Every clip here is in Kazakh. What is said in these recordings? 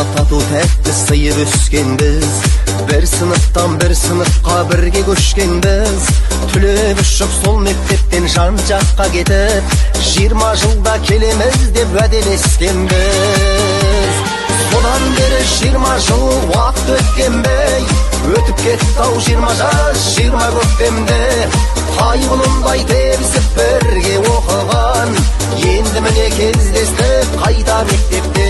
Ата тату тәтті сыйып өскенбіз, бір сыныптан бір сыныпқа бірге көшкенбіз. Түлеп ұшып сол мектептен жан жаққа кетіп, 20 жылда келеміз деп уәделескенбіз. Содан бері 20 жыл уақыт өткенбей, өтіп кетті-ау 20 жас 20 көктемде. Қайғылындай тебісіп бірге оқыған, енді міне кездестік қайта мектепте.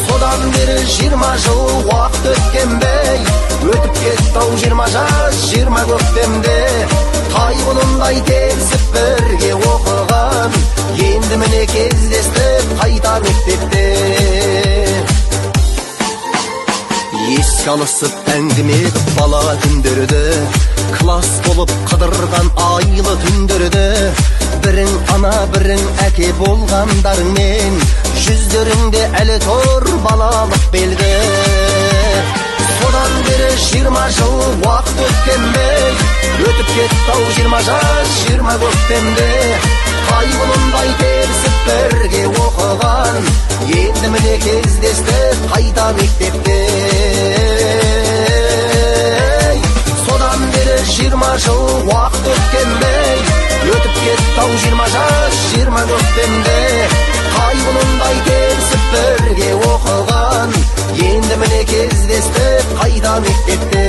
Содан бері 20 жыл уақыт өткенбей, өтіп кетті-ау 20 жас 20 көктемде. Қайғылындай тебісіп бірге оқыған, енді міне кездестік қайта мектепте. Еске алысып әңгіме қып бала күндерді, класс болып қыдырған айлы түндерді. Бірің ана бірің әке болғандарыңмен, жүздеріңде әлі тұр балалық белгі. Содан бері 20 жыл уақыт өткенбей, өтіп кетті-ау 20 жас 20 көктемде. Қайғылындай тебісіп бірге оқыған, енді міне кездестік қайта мектепте. Содан бері 20 жыл уақыт өткенбей, өтіп кетті-ау 20 жас 20 көктемде. Қайғылындай тебісіп бірге оқыған, енді міне кездестік қайта мектепте.